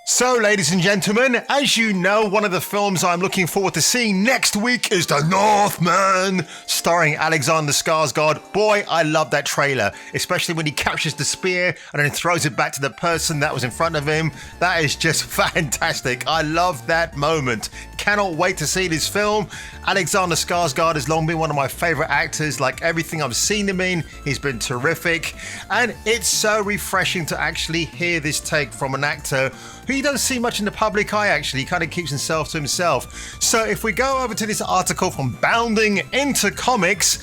So, ladies and gentlemen, as you know, one of the films I'm looking forward to seeing next week is The Northman, starring Alexander Skarsgård. Boy, I love that trailer, especially when he captures the spear and then throws it back to the person that was in front of him. That is just fantastic. I love that moment. Cannot wait to see this film. Alexander Skarsgård has long been one of my favorite actors. Like everything I've seen him in, he's been terrific. And it's so refreshing to actually hear this take from an actor who you don't see much in the public eye, actually. He kind of keeps himself to himself. So if we go over to this article from Bounding into Comics,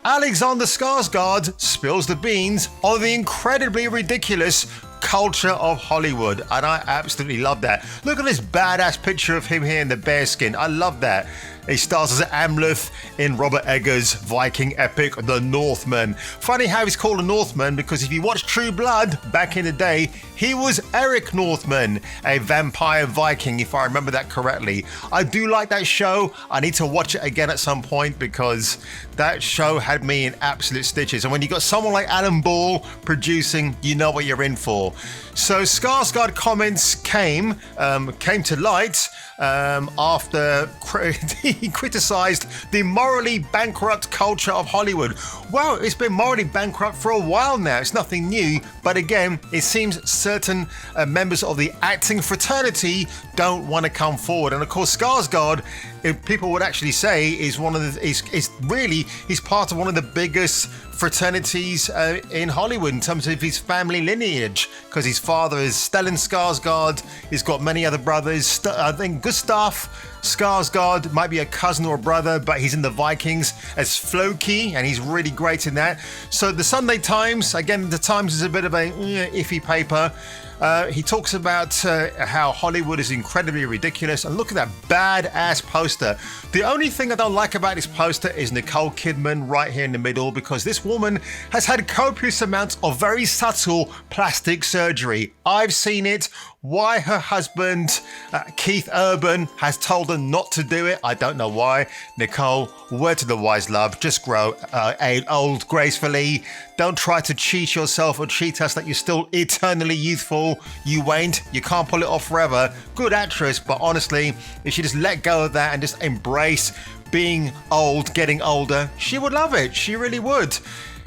Alexander Skarsgård spills the beans on the incredibly ridiculous culture of Hollywood, and I absolutely love that. Look at this badass picture of him here in the bearskin. I love that. He stars as Amleth in Robert Eggers' Viking epic, The Northman. Funny how he's called a Northman, because if you watch True Blood back in the day, he was Eric Northman, a vampire Viking, if I remember that correctly. I do like that show. I need to watch it again at some point because that show had me in absolute stitches. And when you got someone like Alan Ball producing, you know what you're in for. So Skarsgård comments came to light after he criticised the morally bankrupt culture of Hollywood. Well, it's been morally bankrupt for a while now. It's nothing new, but again, it seems certain members of the acting fraternity don't want to come forward. And of course, Skarsgård, if people would actually say, is he's part of one of the biggest fraternities in Hollywood in terms of his family lineage, because his father is Stellan Skarsgård. He's got many other brothers. I think Gustav Skarsgård might be a cousin or a brother, but he's in the Vikings as Floki, and he's really great in that. So the Sunday Times, again, the Times is a bit of a iffy paper. He talks about how Hollywood is incredibly ridiculous, and look at that badass poster. The only thing I don't like about this poster is Nicole Kidman right here in the middle, because this woman has had copious amounts of very subtle plastic surgery. I've seen it. Why her husband, Keith Urban, has told her not to do it, I don't know why. Nicole, word to the wise, love, just grow old gracefully. Don't try to cheat yourself or cheat us that you're still eternally youthful. You ain't. You can't pull it off forever. Good actress, but honestly, if she just let go of that and just embrace being old, getting older, she would love it. She really would.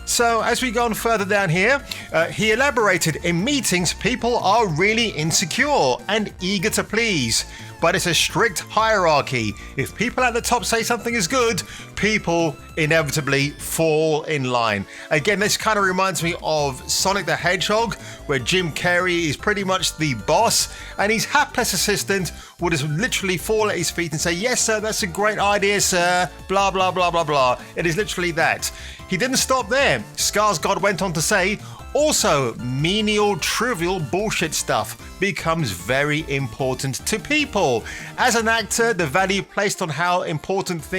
So as we go on further down here, he elaborated, in meetings, people are really insecure and eager to please, but it's a strict hierarchy. If people at the top say something is good, people inevitably fall in line. Again, this kind of reminds me of Sonic the Hedgehog, where Jim Carrey is pretty much the boss, and his hapless assistant would just literally fall at his feet and say, "Yes, sir, that's a great idea, sir, blah, blah, blah, blah, blah." It is literally that. He didn't stop there. Skarsgård went on to say, also, menial, trivial bullshit stuff becomes very important to people. As an actor, the value placed on how important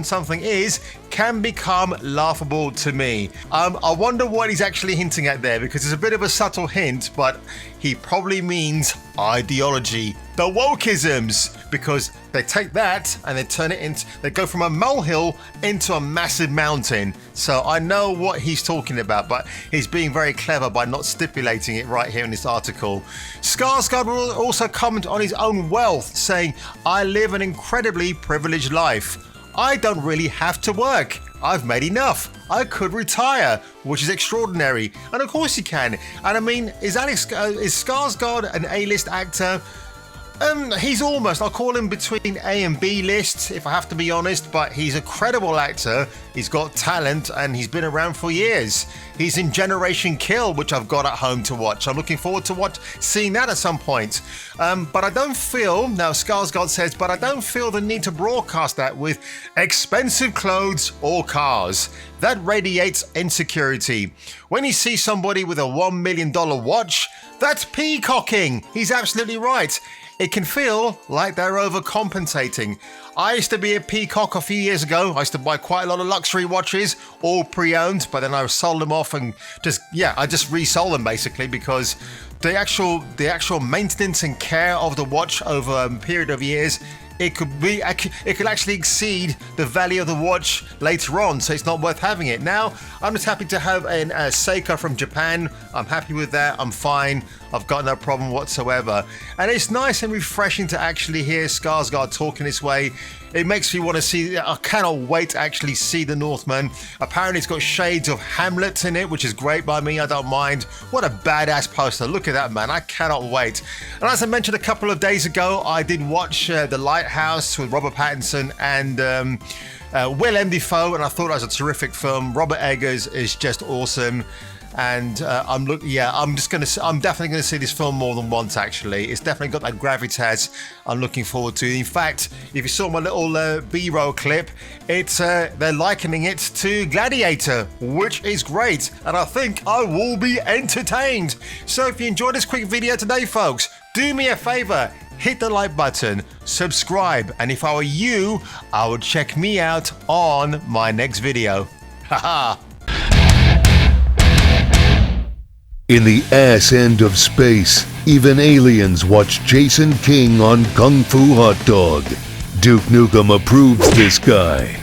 something is can become laughable to me. I wonder what he's actually hinting at there, because it's a bit of a subtle hint, but he probably means ideology, the wokeisms, because they take that and they turn it into, they go from a molehill into a massive mountain. So I know what he's talking about, but he's being very clever by not stipulating it right here in this article. Skarsgård will also comment on his own wealth, saying, "I live an incredibly privileged life. I don't really have to work. I've made enough. I could retire," which is extraordinary. And of course he can. And I mean, is Skarsgård an A-list actor? He's almost, I'll call him between A and B list, if I have to be honest, but he's a credible actor. He's got talent and he's been around for years. He's in Generation Kill, which I've got at home to watch. I'm looking forward to seeing that at some point. But I don't feel, now Skarsgård says, but I don't feel the need to broadcast that with expensive clothes or cars. That radiates insecurity. When you see somebody with a $1 million watch, that's peacocking. He's absolutely right. It can feel like they're overcompensating. I used to be a peacock a few years ago. I used to buy quite a lot of luxury watches, all pre-owned, but then I sold them off and I just resold them basically, because the actual maintenance and care of the watch over a period of years it could actually exceed the value of the watch later on, so it's not worth having it. Now, I'm just happy to have a Seiko from Japan. I'm happy with that. I'm fine. I've got no problem whatsoever. And it's nice and refreshing to actually hear Skarsgård talking this way. It makes me want to see, I cannot wait to actually see the Northman. Apparently it's got shades of Hamlet in it, which is great by me, I don't mind. What a badass poster, look at that, man, I cannot wait. And as I mentioned a couple of days ago, I did watch The Lighthouse with Robert Pattinson and Willem Dafoe, and I thought that was a terrific film. Robert Eggers is just awesome. And I'm definitely gonna see this film more than once. Actually, it's definitely got that gravitas I'm looking forward to. In fact, if you saw my little B-roll clip, it's they're likening it to Gladiator, which is great, and I think I will be entertained. So if you enjoyed this quick video today, folks, do me a favor. Hit the like button, subscribe, and if I were you, I would check me out on my next video. Haha. In the ass end of space, even aliens watch Jason King on Kung Fu Hot Dog. Duke Nukem approves this guy.